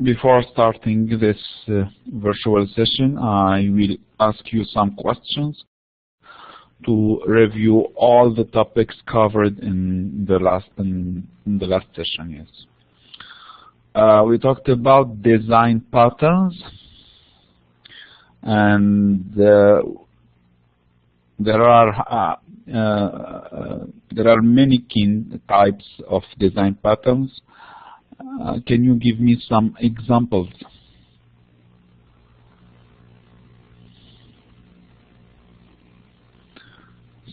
Before starting this virtual session, I will ask you some questions to review all the topics covered in the last session. Yes, we talked about design patterns, and there are many types of design patterns. Can you give me some examples?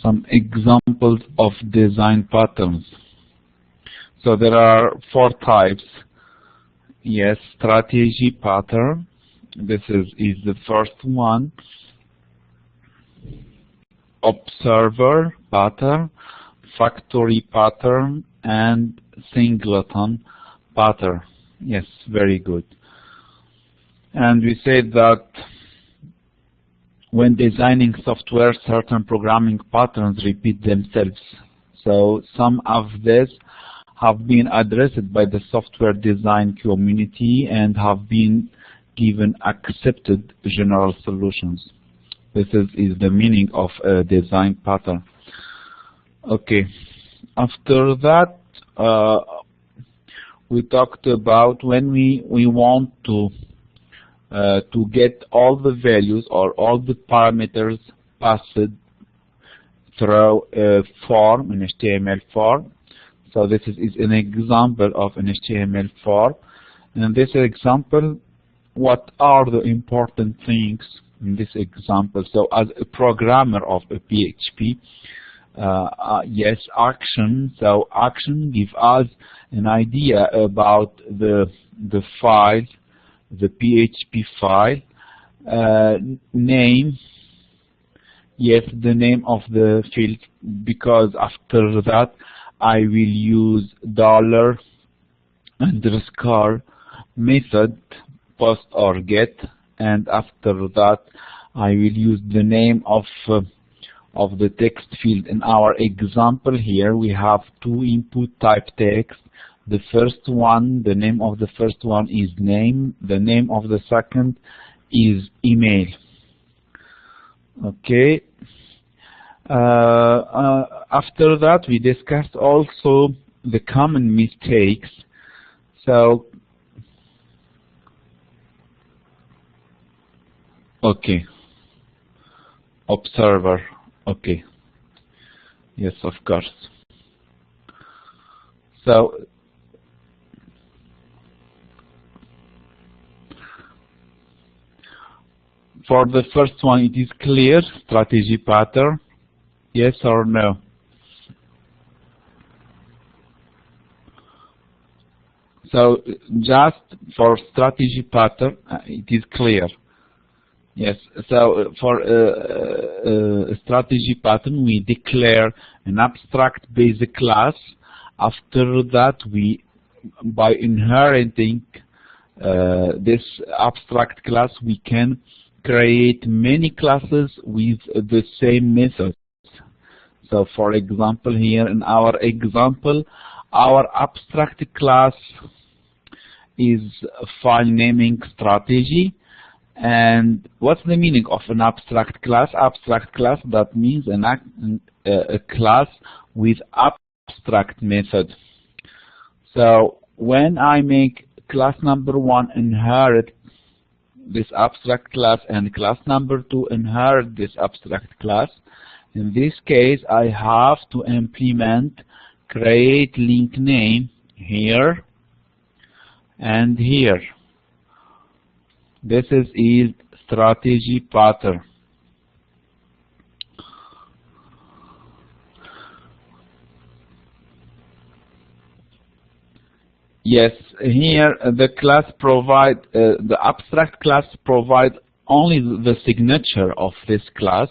Some examples of design patterns. So there are 4 types. Yes, strategy pattern. This is the first one. Observer pattern, factory pattern, and singleton pattern. Yes, very good. And we said that when designing software, certain programming patterns repeat themselves. So some of these have been addressed by the software design community and have been given accepted general solutions. This is the meaning of a design pattern. Okay. After that, we talked about when we want to get all the values or all the parameters passed through a form, an HTML form. So this is an example of an HTML form. And in this example, what are the important things in this example? So as a programmer of a PHP, yes, action. So action gives us an idea about the file, the PHP file. Name, yes, the name of the field, because after that I will use $_ method, post or get, and after that I will use the name of the text field. In our example here, we have 2 input type text. The first one, the name of the first one is name. The name of the second is email. Okay. After that, we discussed also the common mistakes. So, okay. Observer. Okay. Yes, of course. So, for the first one, it is clear, strategy pattern. Yes or no? So, just for strategy pattern, it is clear. Yes, so for a strategy pattern, we declare an abstract basic class. After that, by inheriting this abstract class, we can create many classes with the same methods. So for example, here in our example, our abstract class is file naming strategy. And what's the meaning of an abstract class? Abstract class, that means a class with abstract method. So when I make class number 1 inherit this abstract class and class number 2 inherit this abstract class, in this case I have to implement create link name here and here. This is strategy pattern. Yes, here the class provide the abstract class provide only the signature of this class,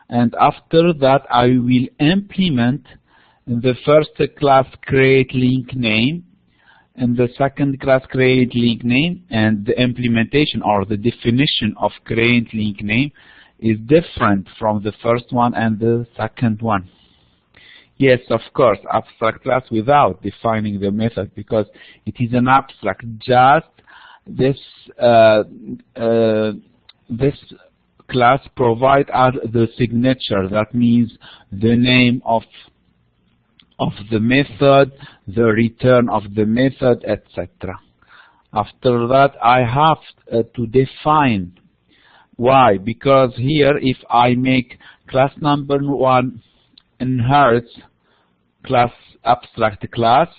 and after that I will implement the first class create link name and the second class create link name, and the implementation or the definition of create link name is different from the first one and the second one. Yes, of course, abstract class without defining the method, because it is an abstract. Just this this class provide us the signature. That means the name of the method, the return of the method, etc. After that, I have to define. Why? Because here, if I make class number 1 inherits class abstract class,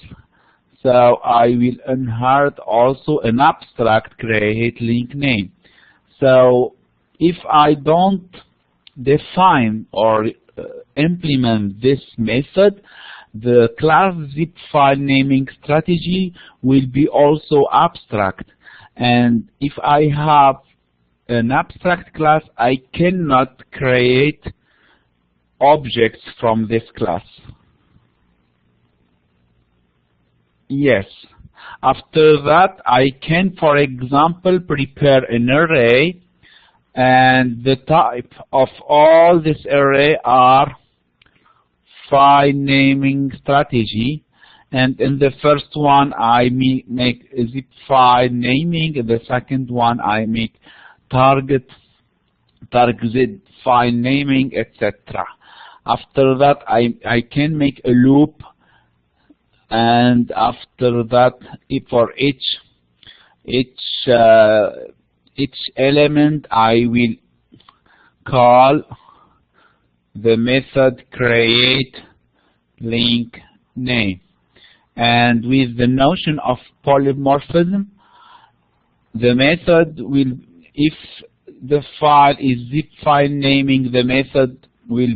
so I will inherit also an abstract create link name. So if I don't define or implement this method, the class zip file naming strategy will be also abstract. And if I have an abstract class, I cannot create objects from this class. Yes. After that, I can, for example, prepare an array, and the type of all this array are file naming strategy. And in the first one, I make zip file naming. In the second one, I make target file naming, etc. After that, I can make a loop, and after that, for each element, I will call the method create link name. And with the notion of polymorphism, the method will, if the file is zip file naming, the method will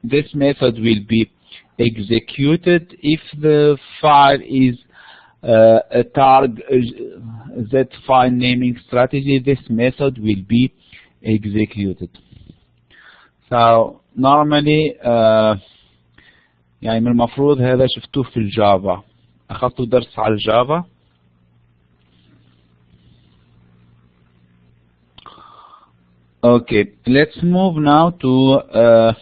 this method will be executed. If the file is a target z file naming strategy, this method will be executed. So normally يعني من المفروض هذا شفتوه في الجافا. أخذتوا درس على الجافا. Okay, let's move now to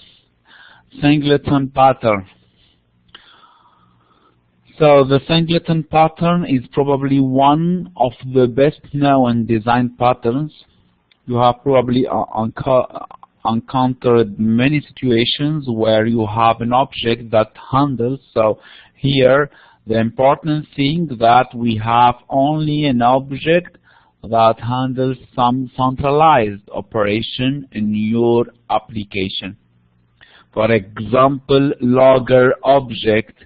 singleton pattern. So the singleton pattern is probably one of the best known design patterns. You have probably encountered many situations where you have an object that handles. So here the important thing that we have only an object that handles some centralized operation in your application. For example, logger object.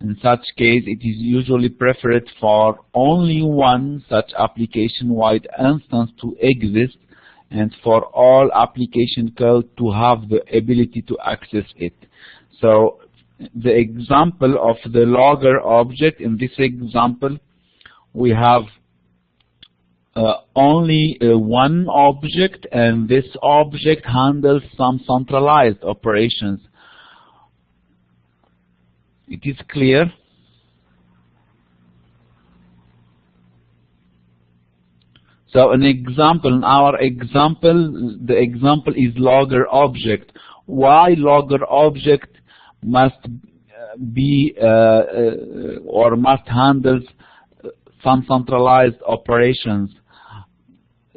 In such case, it is usually preferred for only one such application-wide instance to exist, and for all application code to have the ability to access it. So the example of the logger object, in this example, we have only one object, and this object handles some centralized operations. It is clear? So an example, in our example, the example is logger object. Why logger object must be or must handle some centralized operations?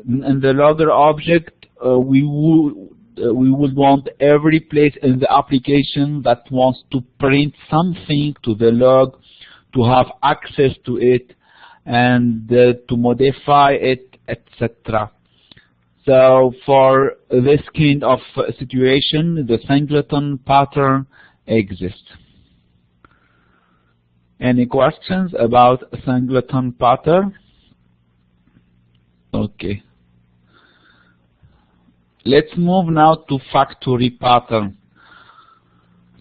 In the logger object, we would want every place in the application that wants to print something to the log to have access to it and to modify it, etc. So for this kind of situation, the singleton pattern exists. Any questions about singleton pattern? Okay. Let's move now to factory pattern.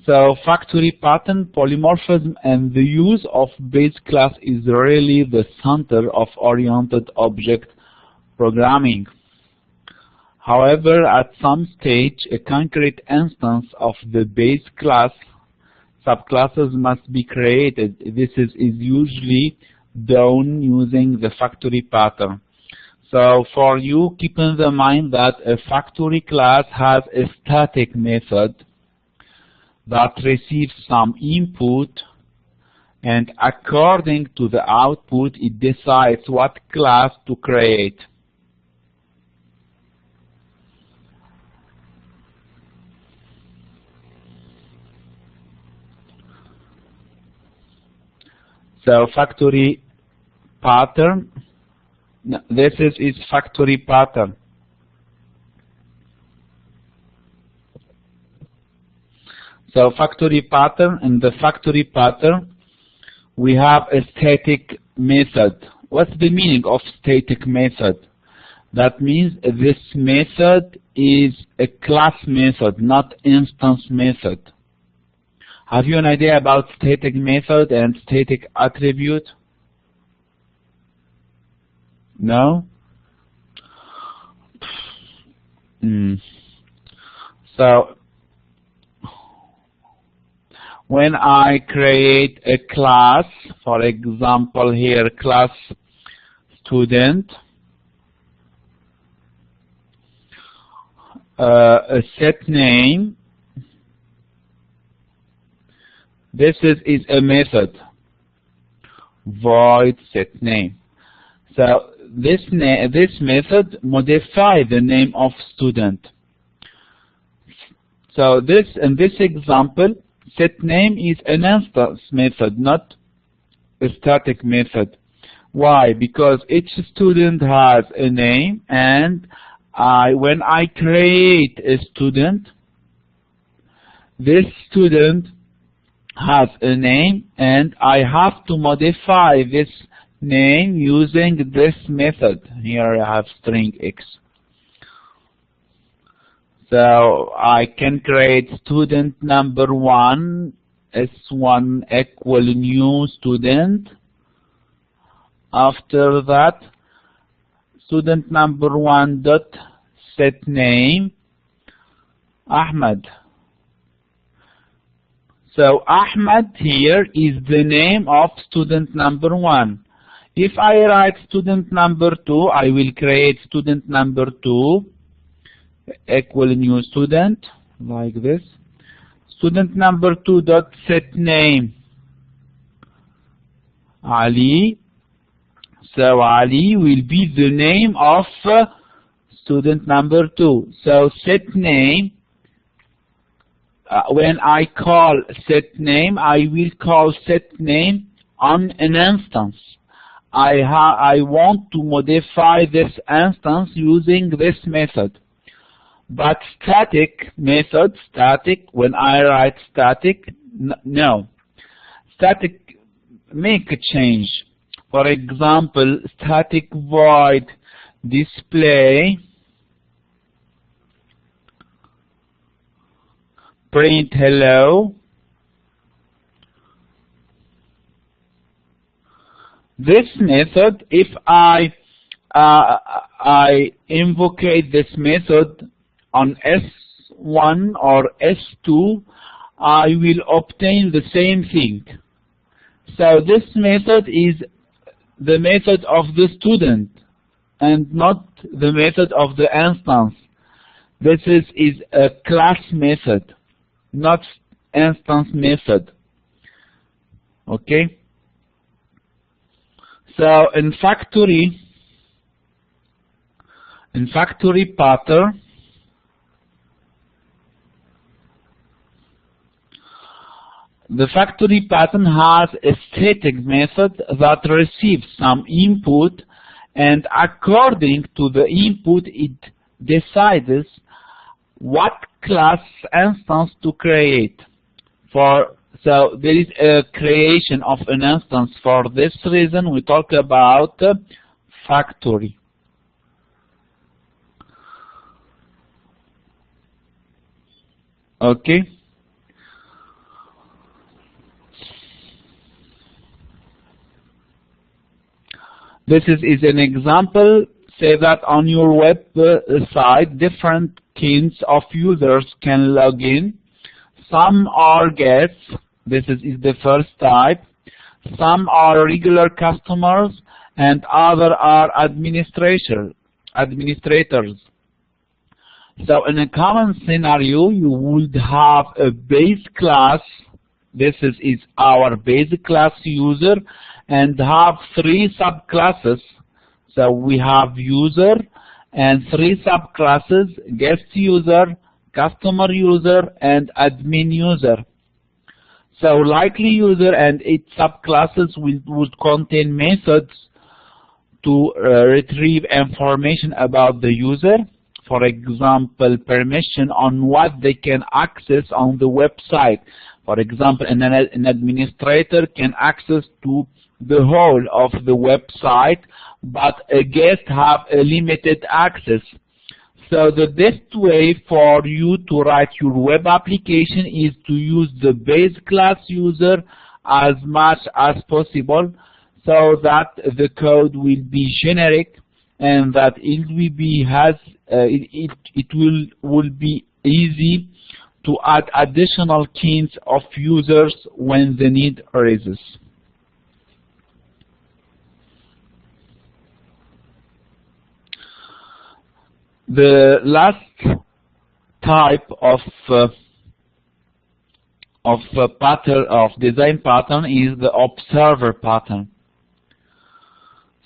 So factory pattern, polymorphism, and the use of base class is really the center of oriented object programming. However, at some stage, a concrete instance of the base class subclasses must be created. This is usually done using the factory pattern. So for you, keep in the mind that a factory class has a static method that receives some input and according to the output, it decides what class to create. So factory pattern, this is factory pattern. So factory pattern, in the factory pattern, we have a static method. What's the meaning of static method? That means this method is a class method, not instance method. Have you an idea about static method and static attribute? No? So, when I create a class, for example here, class student, a set name, this is a method, void set name. So this method modify the name of student. So this, in this example, set name is an instance method, not a static method. Why? Because each student has a name, and when I create a student, this student has a name, and I have to modify this name using this method. Here I have string x. So I can create student number 1, S1 equal new student. After that, student number 1 dot set name Ahmed. So Ahmed here is the name of student number 1. If I write student number 2, I will create student number 2 equal new student, like this. Student number 2 dot set name Ali. So Ali will be the name of student number 2. So set name, when I call set name, I will call set name on an instance. I want to modify this instance using this method. But static method, static, when I write static, no. Static make a change. For example, static void display print hello. This method, if I invocate this method on S1 or S2, I will obtain the same thing. So this method is the method of the student and not the method of the instance. This is a class method, not instance method. Okay? So in factory pattern, the factory pattern has a static method that receives some input, and according to the input it decides what class instance to create. So there is a creation of an instance. For this reason we talk about factory. Okay. This is an example. Say that on your website, different kinds of users can log in. Some are guests. This is the first type. Some are regular customers, and other are administrators. So in a common scenario, you would have a base class This is our basic class user, and have three subclasses. So we have user and three subclasses: guest user, customer user, and admin user. So likely user and its subclasses would contain methods to retrieve information about the user. For example, permission on what they can access on the website. For example, an administrator can access to the whole of the website, but a guest have a limited access. So the best way for you to write your web application is to use the base class user as much as possible, so that the code will be generic and that it will be easy to add additional kinds of users when the need arises. The last type of design pattern is the observer pattern.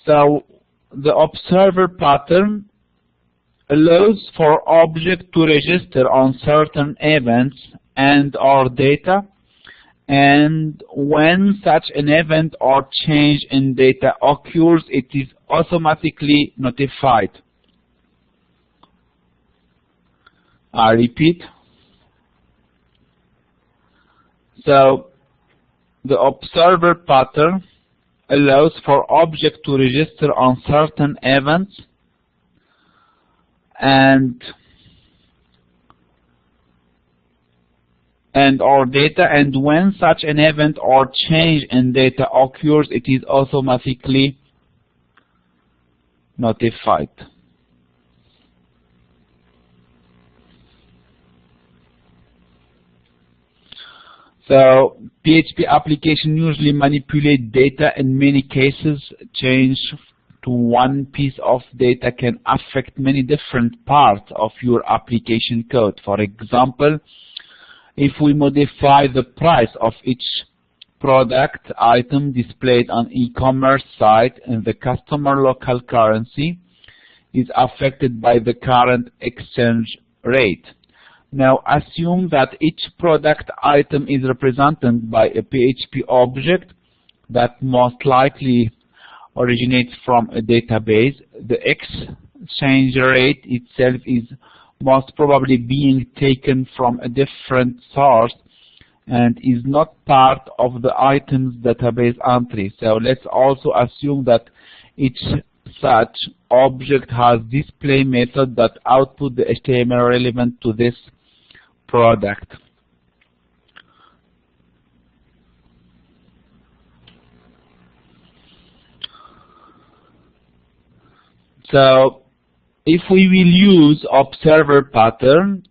So the observer pattern allows for object to register on certain events and or data, and when such an event or change in data occurs, it is automatically notified. I repeat. So the observer pattern allows for object to register on certain events and or data, and when such an event or change in data occurs, it is automatically notified. So PHP application usually manipulate data. In many cases, change to one piece of data can affect many different parts of your application code. For example, if we modify the price of each product item displayed on e-commerce site and the customer local currency is affected by the current exchange rate. Now assume that each product item is represented by a PHP object that most likely originates from a database. The exchange rate itself is most probably being taken from a different source and is not part of the item's database entry. So let's also assume that each such object has display method that output the HTML relevant to this product. So if we will use observer pattern,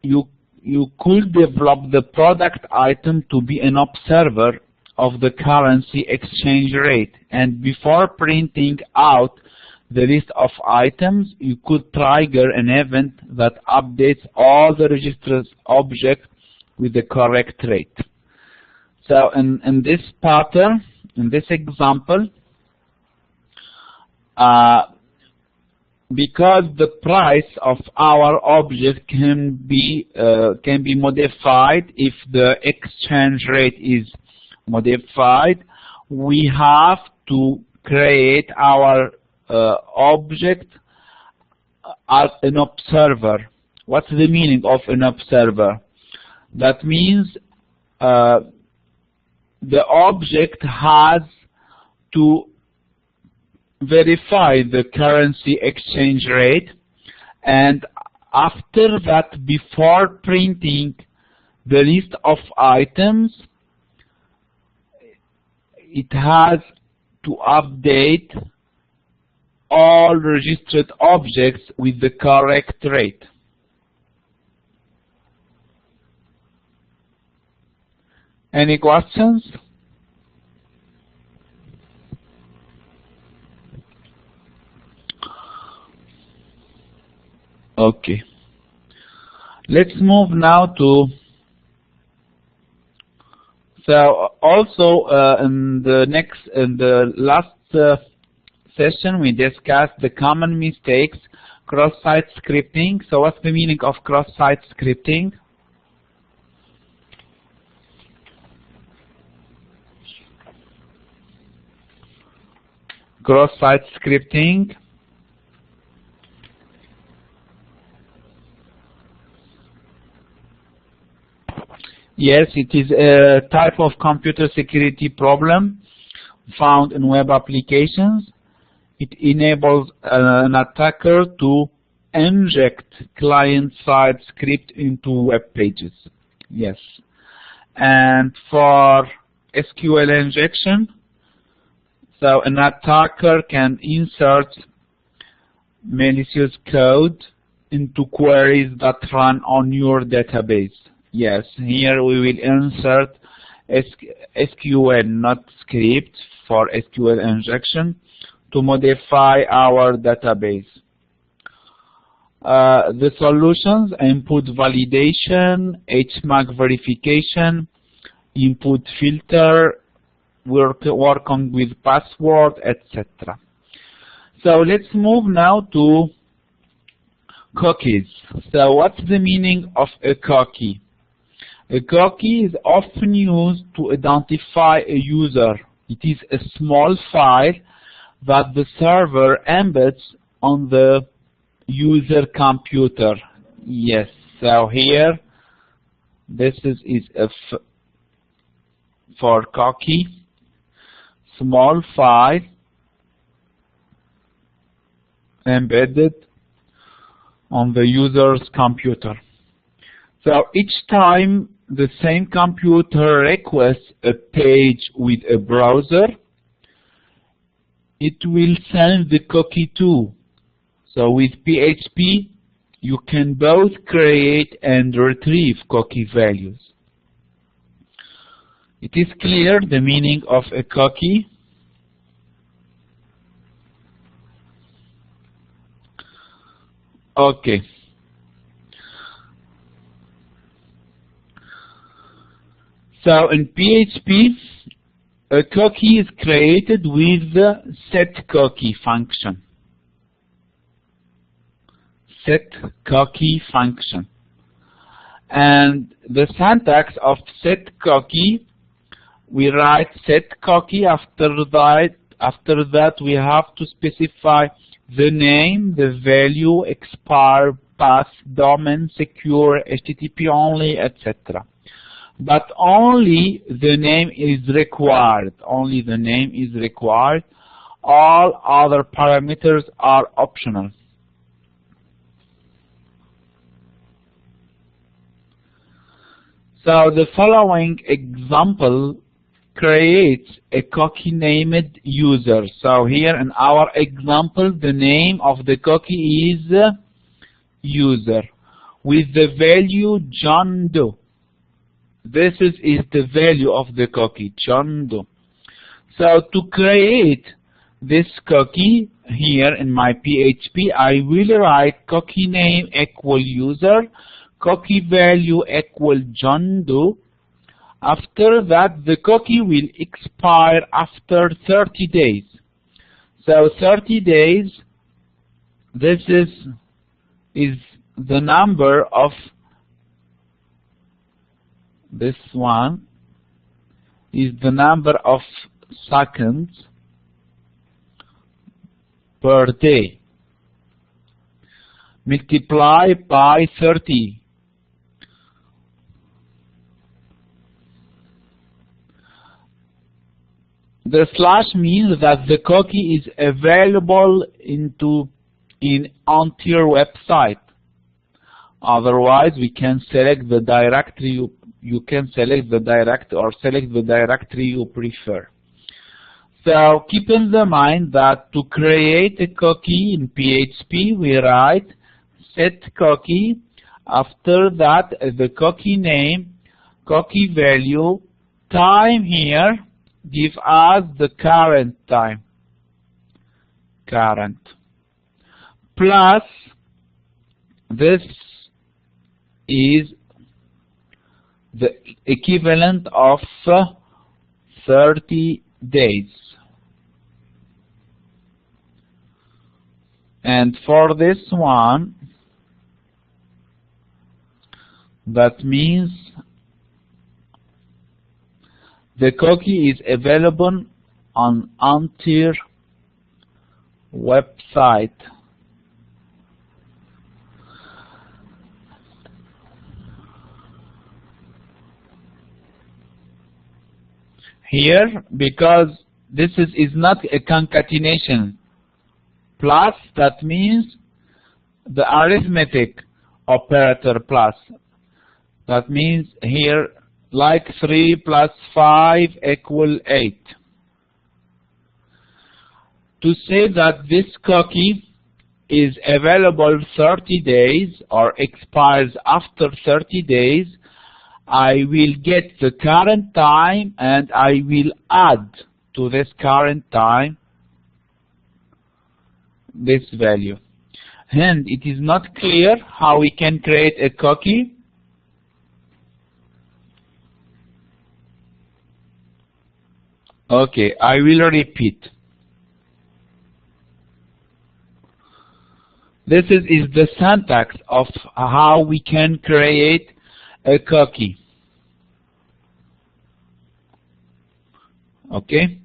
you could develop the product item to be an observer of the currency exchange rate, and before printing out the list of items, you could trigger an event that updates all the registered objects with the correct rate. So in this pattern, in this example, because the price of our object can be modified if the exchange rate is modified, we have to create our object as an observer. What's the meaning of an observer? That means the object has to verify the currency exchange rate, and after that, before printing the list of items, it has to update all registered objects with the correct rate. Any questions? Okay. Let's move now to So also in the last session we discussed the common mistakes, cross-site scripting. So what's the meaning of cross-site scripting? Cross-site scripting. Yes, it is a type of computer security problem found in web applications. It enables an attacker to inject client-side script into web pages. Yes. And for SQL injection, so an attacker can insert malicious code into queries that run on your database. Yes, here we will insert SQL, not script, for SQL injection to modify our database. The solutions: input validation, HMAC verification, input filter, working with password, etc. So let's move now to cookies. So what's the meaning of a cookie? A cookie is often used to identify a user. It is a small file that the server embeds on the user computer. Yes, so here this is for cookie, small file embedded on the user's computer. So each time the same computer requests a page with a browser, it will send the cookie too. So with PHP, you can both create and retrieve cookie values. It is clear the meaning of a cookie. Okay. So in PHP, a cookie is created with the setCookie function. SetCookie function. And the syntax of setCookie, we write setCookie. After that we have to specify the name, the value, expire, path, domain, secure, HTTP only, etc. But only the name is required. Only the name is required. All other parameters are optional. So the following example creates a cookie named user. So here in our example, the name of the cookie is user with the value John Doe. This is the value of the cookie, John Doe. So to create this cookie here in my PHP, I will write cookie name equal user, cookie value equal John Doe. After that, the cookie will expire after 30 days. So 30 days, this is the number of this one is the number of seconds per day multiplied by 30. The slash means that the cookie is available onto your website. Otherwise, we can select the directory you can select the directory or select the directory you prefer. So keep in the mind that to create a cookie in PHP, we write setCookie. After that, the cookie name, cookie value, time here, give us the current time, current, plus this is the equivalent of 30 days. And for this one, that means the cookie is available on Antir website. Here, because this is not a concatenation plus, that means the arithmetic operator plus. That means here, like 3 plus 5 equal 8. To say that this cookie is available 30 days or expires after 30 days, I will get the current time and I will add to this current time this value. And it is not clear how we can create a cookie. Okay, I will repeat. This is the syntax of how we can create a cookie. Okay,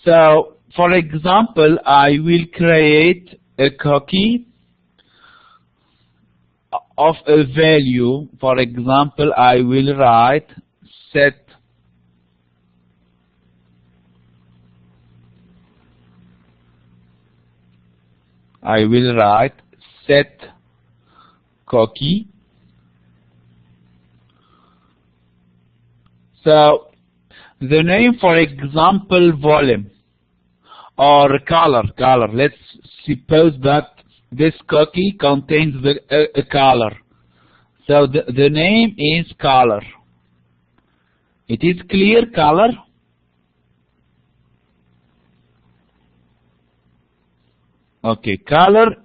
so for example, I will create a cookie of a value. For example, I will write set cookie. So the name, for example, volume or color. Let's suppose that this cookie contains a color. So the name is color. It is clear, color. Okay, color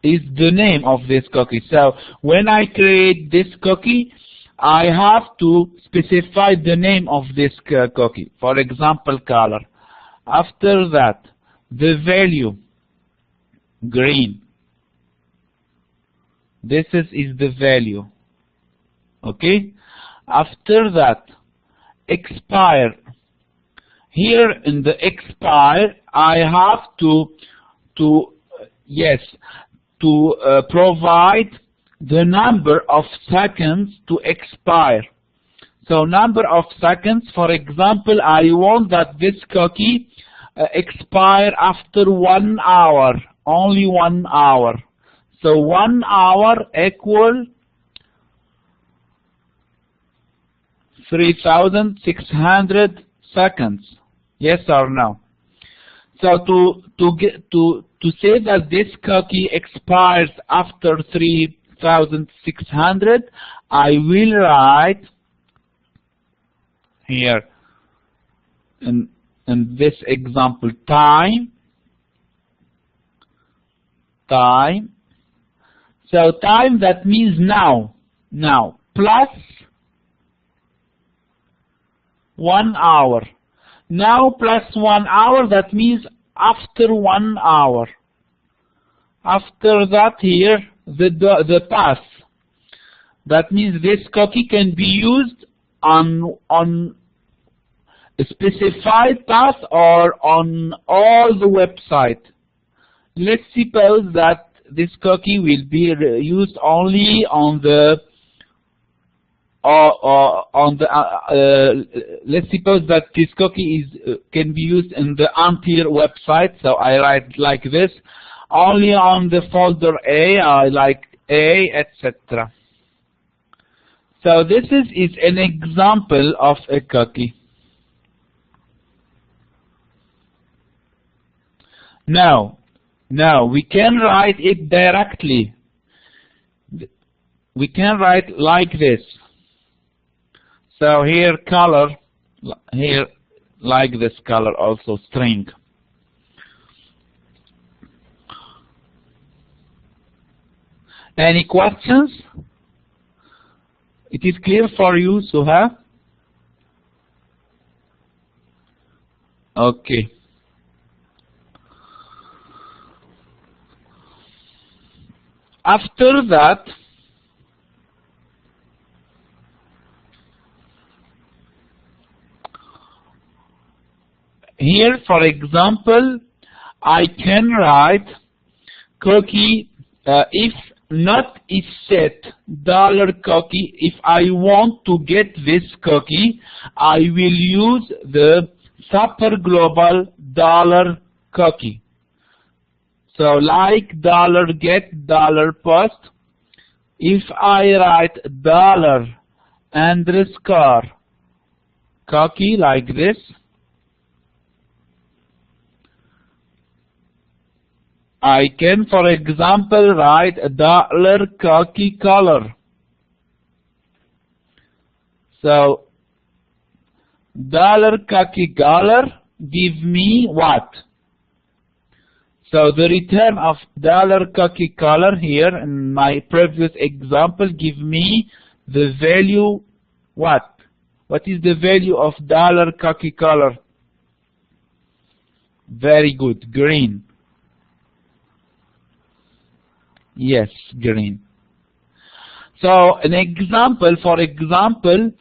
is the name of this cookie. So when I create this cookie, I have to specify the name of this cookie. For example, color. After that, the value, green. This is the value. Okay. After that, expire. Here in the expire, I have to provide the number of seconds to expire. So number of seconds, for example, I want that this cookie expire after 1 hour, only 1 hour. So 1 hour equal 3,600 seconds. Yes or no? So to say that this cookie expires after 3,600, I will write here in this example time. So time, that means now plus 1 hour. Now plus 1 hour, that means after 1 hour. After that, here the path. That means this cookie can be used on a specified path or on all the website. Let's suppose that this cookie will be used only on the let's suppose that this cookie can be used in the Antir website. So I write like this: only on the folder A, I like A, etc. So this is an example of a cookie. Now we can write it directly. We can write like this. So here color, here like this color, also string. Any questions? It is clear for you, Suha? Okay. After that, here, for example, I can write cookie if not is set $cookie. If I want to get this cookie, I will use the super global $cookie. So like $get $post. If I write $_ cookie like this, I can, for example, write $cookie color. So $cookie color give me what? So the return of $cookie color here in my previous example give me the value what? What is the value of $cookie color? Very good, green. Yes, green. So an example, for example,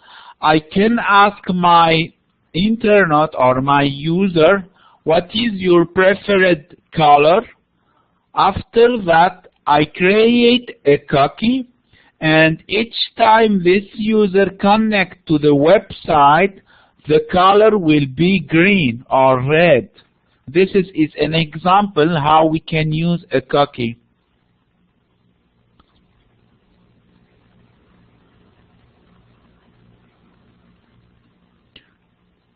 I can ask my internet or my user, what is your preferred color? After that, I create a cookie, and each time this user connect to the website, the color will be green or red. This is an example how we can use a cookie.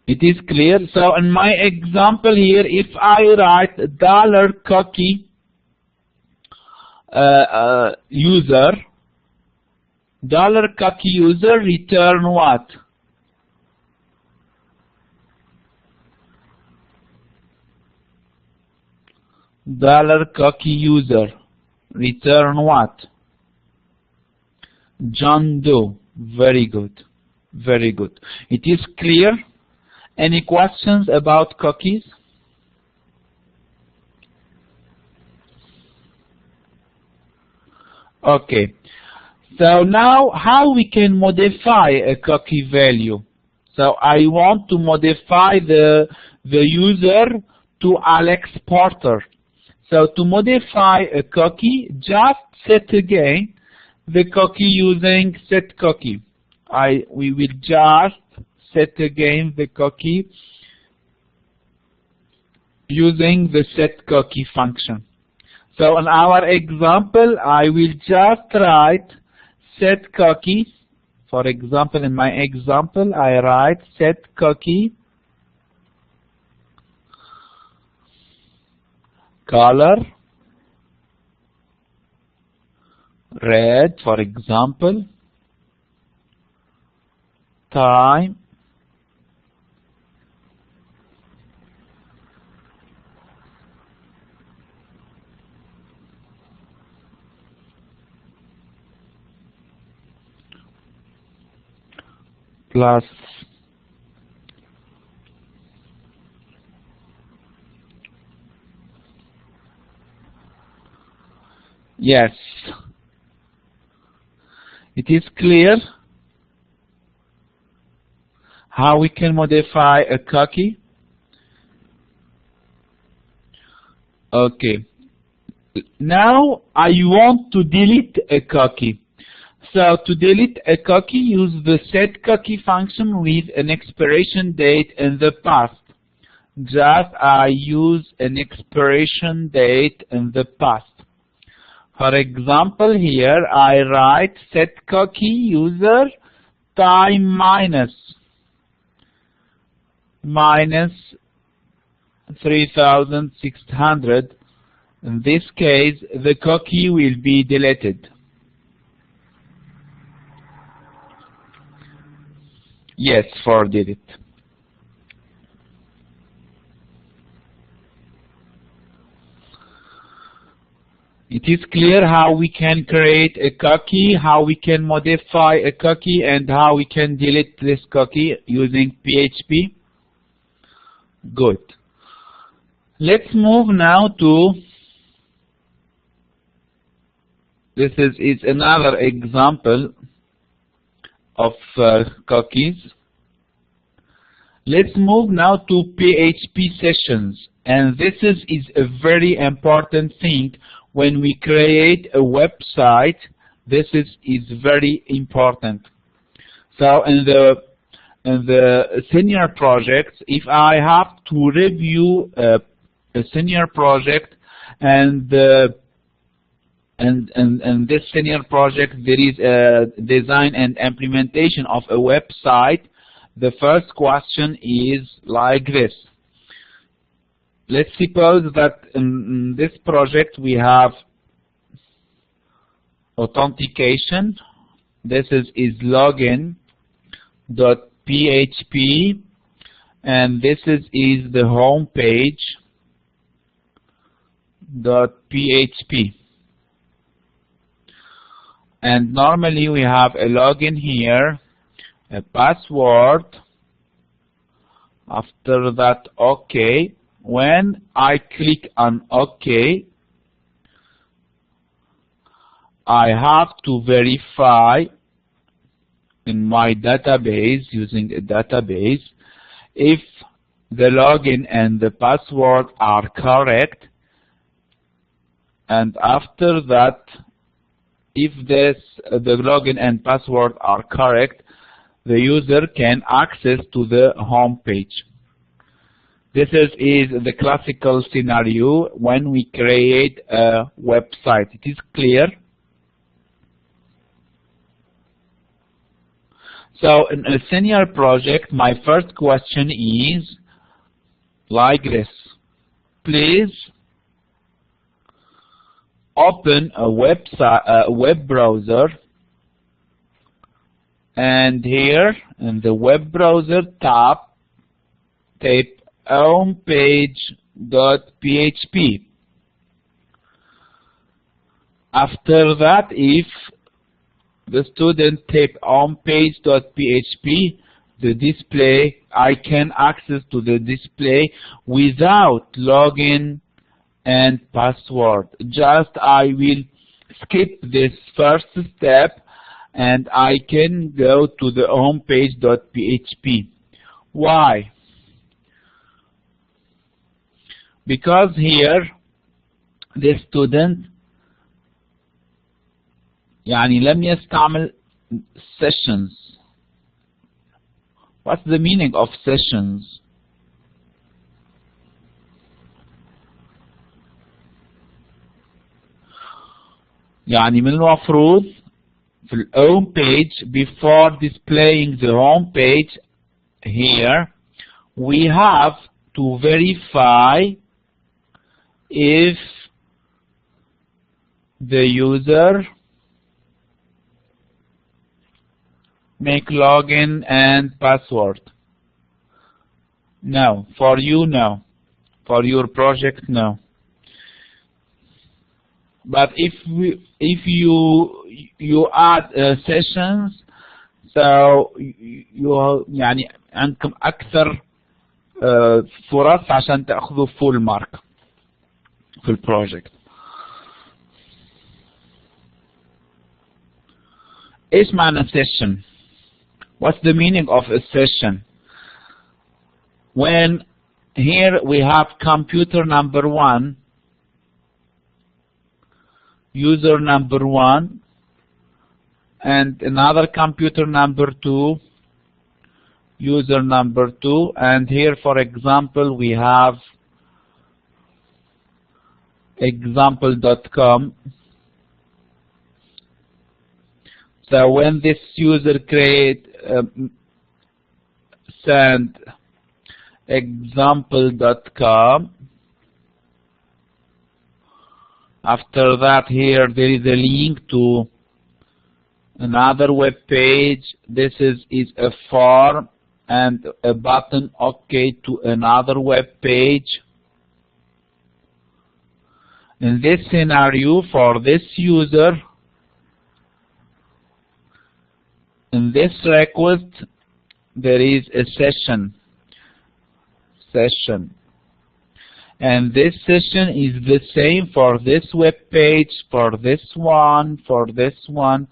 It is clear. So in my example here, if I write $cookie user, $cookie user return what? $cookie user return what? John Doe. Very good. Very good. It is clear. Any questions about cookies? Okay. So now how we can modify a cookie value? So I want to modify the user to Alex Porter. So to modify a cookie, just set again the cookie using set cookie. We will just set again the cookie using the set cookie function. So in our example, I will just write set cookie. For example, in my example, I write set cookie color red, for example, time plus yes. It is clear how we can modify a cookie. Okay. Now I want to delete a cookie. So to delete a cookie, use the set cookie function with an expiration date in the past. Just I use an expiration date in the past. For example, here I write set cookie user time minus 3600. In this case, the cookie will be deleted. Yes, for delete. It is clear how we can create a cookie, how we can modify a cookie, and how we can delete this cookie using PHP. Good. Let's move now to, this is another example of cookies. Let's move now to PHP sessions, and this is a very important thing when we create a website. This is very important. So in the senior projects, if I have to review a senior project, and this senior project there is a design and implementation of a website, the first question is like this. Let's suppose that in this project we have authentication. This is login.php, and this is the home page .php. And normally we have a login here, a password, after that OK. When I click on OK, I have to verify in my database, using a database, if the login and the password are correct, and after that, if the login and password are correct, the user can access to the home page. This is the classical scenario when we create a website. It is clear? So in a senior project, my first question is like this. Please open a web browser, and here in the web browser tab, type homepage.php. After that, if the student type homepage.php, the display, I can access to the display without login and password. Just I will skip this first step and I can go to the homepage.php. Why? Because here the student لم يستعمل sessions. What's the meaning of sessions? من المفروض في the home page, before displaying the home page here, we have to verify if the user make login and password. No. For you, no. For your project, no. But if you add sessions, so you عندكم أكثر فرص عشان تأخذوا full mark في البروجكت. إيش معنى session? What's the meaning of a session? When here we have computer number 1, user number 1, and another computer number 2, user number 2, and here for example we have example.com. So when this user send example.com, after that here there is a link to another web page. This is a form and a button OK to another web page. In this scenario, for this user, in this request there is a session. session. And this session is the same for this web page, for this one, for this one.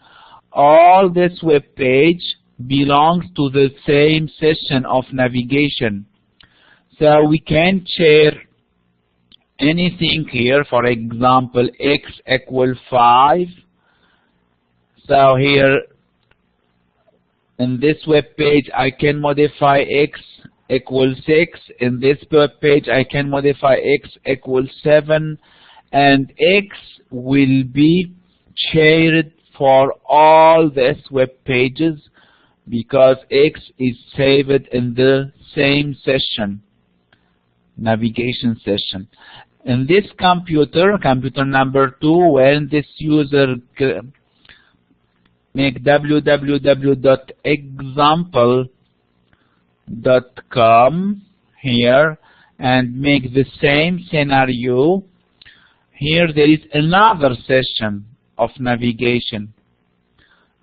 All this web page belongs to the same session of navigation. So we can share anything here. For example, x equal 5. So here in this web page I can modify x equals 6. In this web page I can modify x equals 7, and x will be shared for all these web pages because x is saved in the same session, navigation session. In this computer number 2, when this user make www.example.com here and make the same scenario, here there is another session of navigation,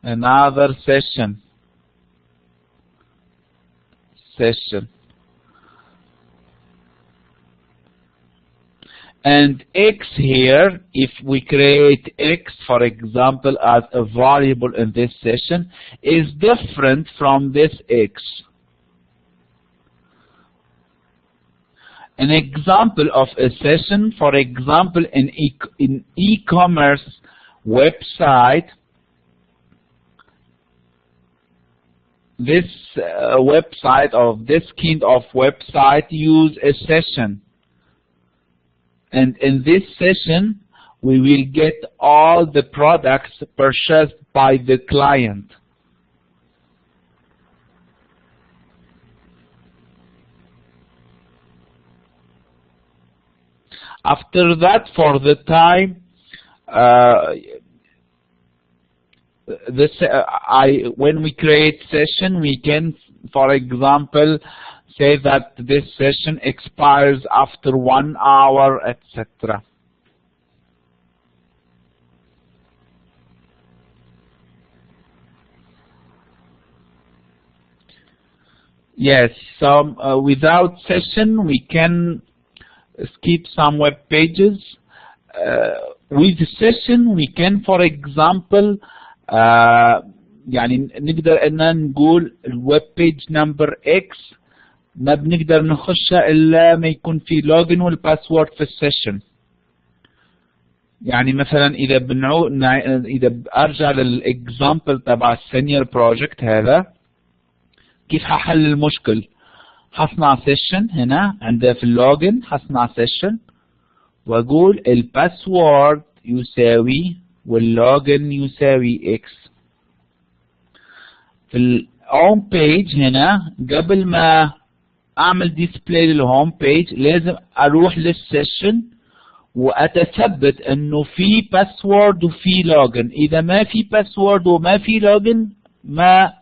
another session. And x here, if we create x, for example, as a variable in this session, is different from this x. An example of a session, for example, in e-commerce website, this website of this kind of website use a session. And in this session, we will get all the products purchased by the client. After that, for the time, when we create session, we can, for example, say that this session expires after 1 hour, etc. Yes, so without session we can skip some web pages. With session we can, for example, يعني نقدر ان نقول الويب بيج نمبر X ما بنقدر نخشها الا ما يكون في لوجن والباسورد في السيشن. يعني مثلا اذا اذا ارجع للاكزامبل تبع السينيور بروجكت هذا، كيف ححل المشكل؟ حصنع سيشن هنا عند في اللوجن، حصنع سيشن واقول الباسورد يساوي واللوجن يساوي X. في الهوم بيج هنا قبل ما اعمل ديسبلاي للهوم بيج لازم اروح للسيشن واتثبت انه في باسورد وفي لوجن. اذا ما في باسورد وما في لوجن ما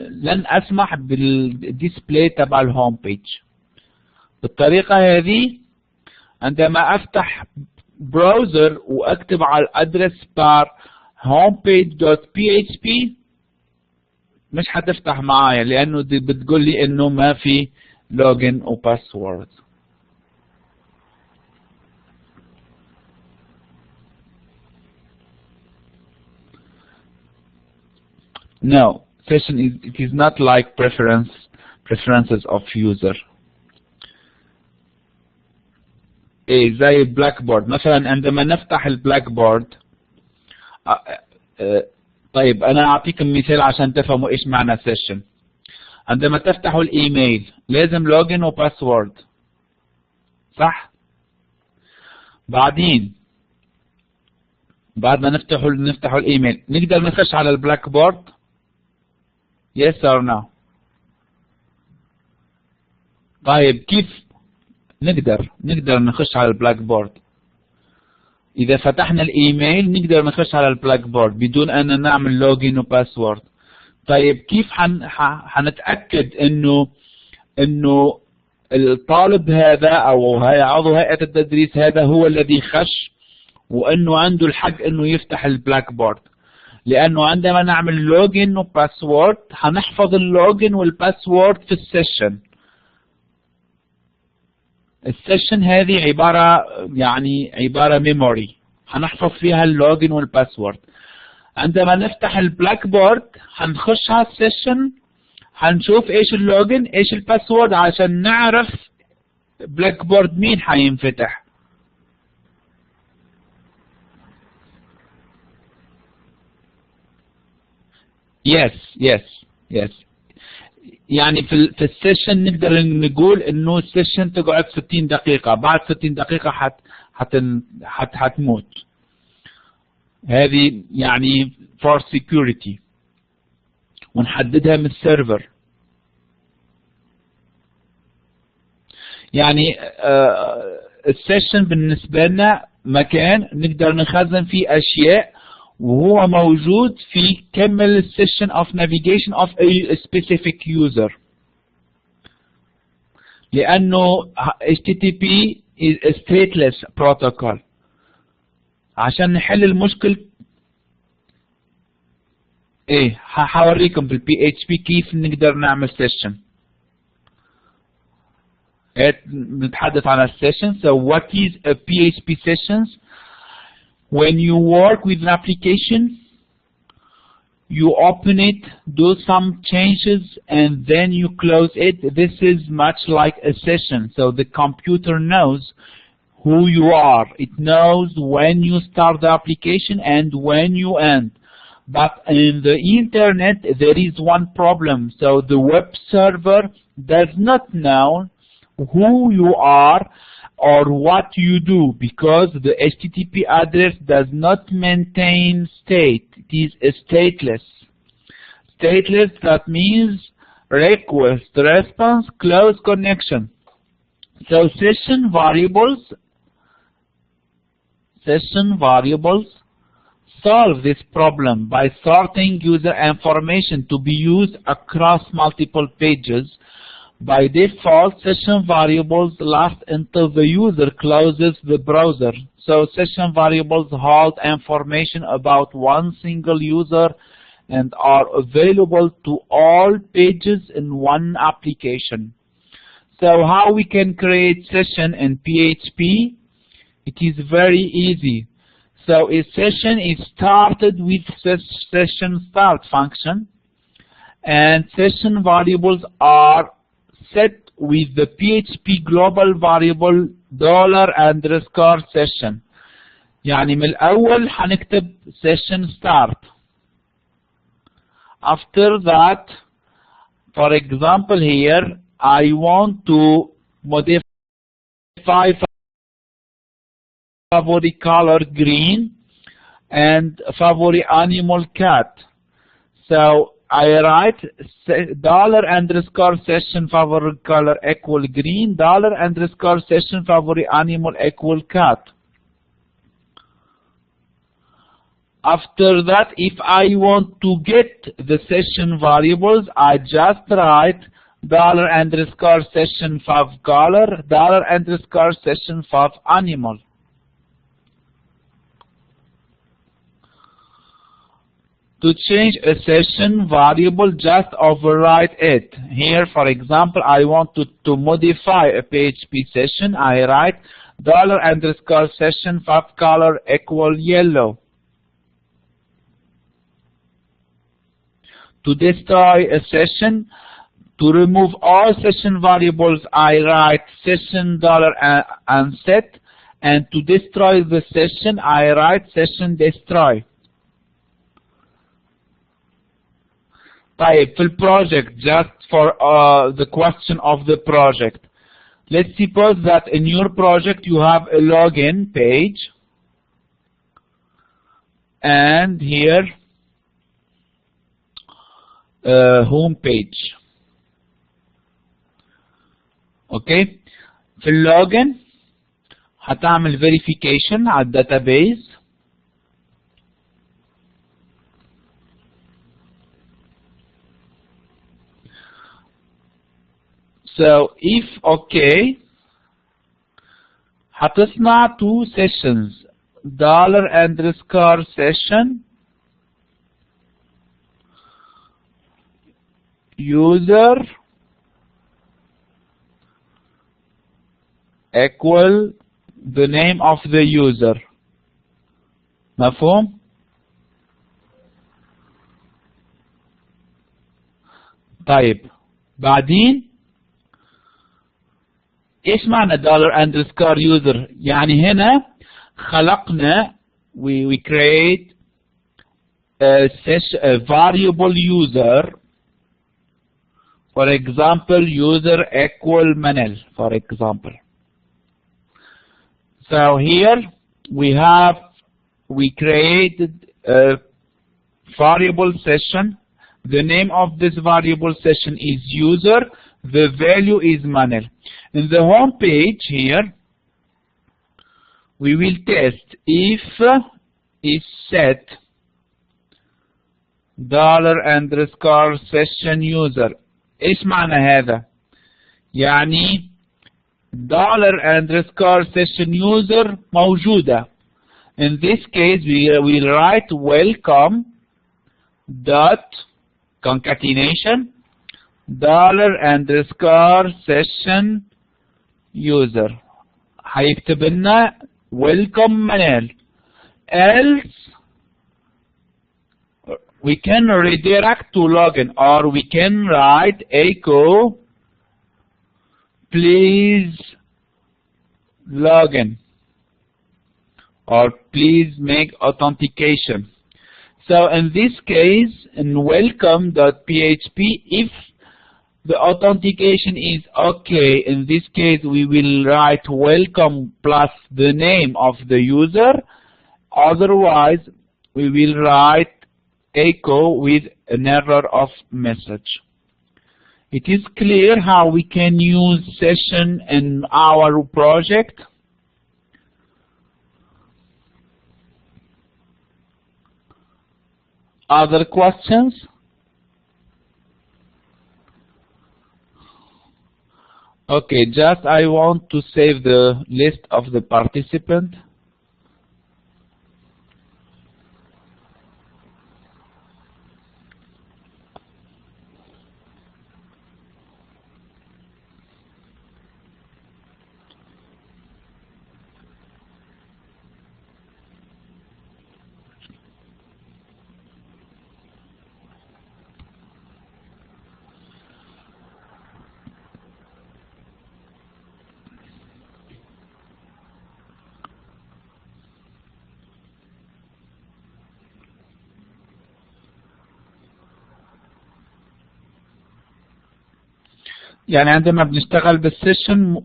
لن اسمح بالديسبلاي تبع الهوم بيج. بالطريقة هذه عندما افتح براوزر واكتب على الادرس بار homepage.php مش هتفتح معايا لانه دي بتقول لي انه ما في لوجن وباسورد. No, session it is not like preferences of user. ايه زي البلاك بورد مثلا عندما نفتح البلاك بورد. طيب انا اعطيكم مثال عشان تفهموا ايش معنى سيشن. عندما تفتحوا الايميل لازم لوجن وباسورد، صح؟ بعدين بعد ما نفتحوا الايميل نقدر نخش على البلاك بورد؟ yes or no؟ طيب كيف نقدر نخش على البلاك بورد؟ إذا فتحنا الإيميل نقدر نخش على البلاك بورد بدون أن نعمل لوجين وباسورد. طيب كيف حنتأكد إنه الطالب هذا أو عضو هيئة التدريس هذا هو الذي خش وإنه عنده الحق إنه يفتح البلاك بورد؟ لأنه عندما نعمل لوجين وباسورد هنحفظ اللوجين والباسورد في السيشن، السيشن هذه عبارة ميموري هنحفظ فيها اللوجن والباسورد. عندما نفتح البلاك بورد هنخش على السيشن، هنشوف ايش اللوجن ايش الباسورد عشان نعرف بلاك بورد مين هينفتح. يس يعني في السيشن نقدر نقول انه السيشن تقعد 60 دقيقة، بعد 60 دقيقة هتموت. هذه يعني for security ونحددها من السيرفر. يعني السيشن بالنسبة لنا مكان نقدر نخزن فيه اشياء، وهو موجود في كمل السيشن of navigation of a specific user. لأنه HTTP is a stateless protocol. عشان نحل المشكل هحوريكم في PHP كيف نقدر نعمل سيشن. نتحدث عن السيشن. So what is a PHP sessions? When you work with an application, you open it, do some changes, and then you close it. This is much like a session. So the computer knows who you are. It knows when you start the application and when you end. But in the internet, there is one problem. So the web server does not know who you are or what you do, because the HTTP address does not maintain state. It is stateless. Stateless, that means request, response, close connection. So session variables solve this problem by sorting user information to be used across multiple pages. By default, session variables last until the user closes the browser. So session variables hold information about one single user and are available to all pages in one application. So how we can create session in PHP? It is very easy. So a session is started with session start function, and session variables are set with the PHP global variable $_session. يعني من الأول هنكتب session start. After that, for example here, I want to modify favorite color green and favorite animal cat. So I write $_session favorite color equal green, $_session favorite animal equal cat. After that, if I want to get the session variables, I just write $_session fav color, $_session fav animal. To change a session variable, just override it. Here, for example, I want to modify a PHP session. I write $_session fav color equal yellow. To destroy a session, to remove all session variables, I write session $unset, and to destroy the session, I write session destroy. طيب في البروجect, just for the question of the project. Let's suppose that in your project you have a login page, and here home page. Okay, في اللوجن هتعمل verification على الداتابيز. So if okay, هتصنع two sessions, $_session user equal the name of the user. مفهوم؟ طيب بعدين ايش معنى $_user؟ يعني هنا خلقنا we create a variable user. For example, user equal Manel, for example. So here we created a variable session. The name of this variable session is user. The value is Manel. In the home page here, we will test if is set $_session user. ايش معنى هذا؟ يعني $_session user موجودة. In this case we will write welcome dot concatenation $_session user. هيكتب لنا welcome Manel. Else we can redirect to login, or we can write echo please login, or please make authentication. So in this case, in welcome.php, if the authentication is okay, in this case we will write welcome plus the name of the user. Otherwise we will write echo with an error of message. It is clear how we can use session in our project. Other questions? Okay, just I want to save the list of the participants. يعني عندما بنشتغل بالسيشن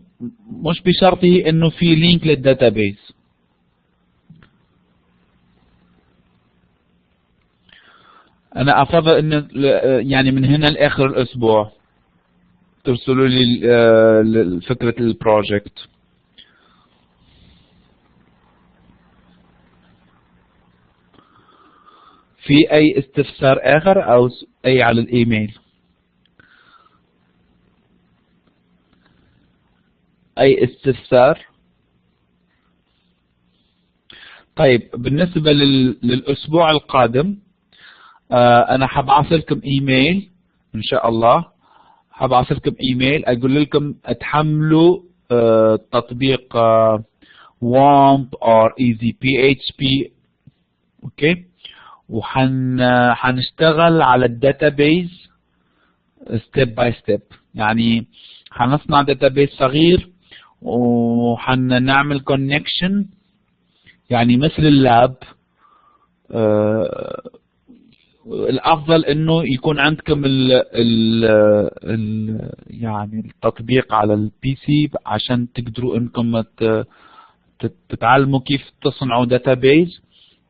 مش بشرطه انه في لينك للداتابيز. انا افضل ان يعني من هنا لاخر الاسبوع ترسلوا لي فكرة البروجكت. في اي استفسار اخر او اي على الايميل؟ اي استفسار؟ طيب بالنسبة للاسبوع القادم انا حبعث لكم ايميل ان شاء الله. حبعث لكم ايميل اقول لكم اتحملوا تطبيق WAMP or easy PHP. اوكي، وحنشتغل على الداتابيز ستيب باي ستيب. يعني حنصنع داتابيز صغير وحنعمل كونكشن يعني مثل اللاب. الافضل انه يكون عندكم يعني التطبيق على البي سي عشان تقدروا انكم تتعلموا كيف تصنعوا داتابيز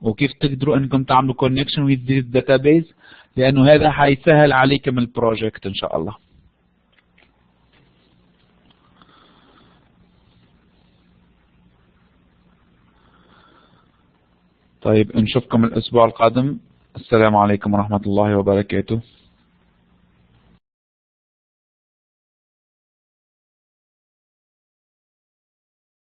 وكيف تقدروا انكم تعملوا كونكشن with this database، لانه هذا حيسهل عليكم البروجكت ان شاء الله. طيب نشوفكم الاسبوع القادم. السلام عليكم ورحمة الله وبركاته.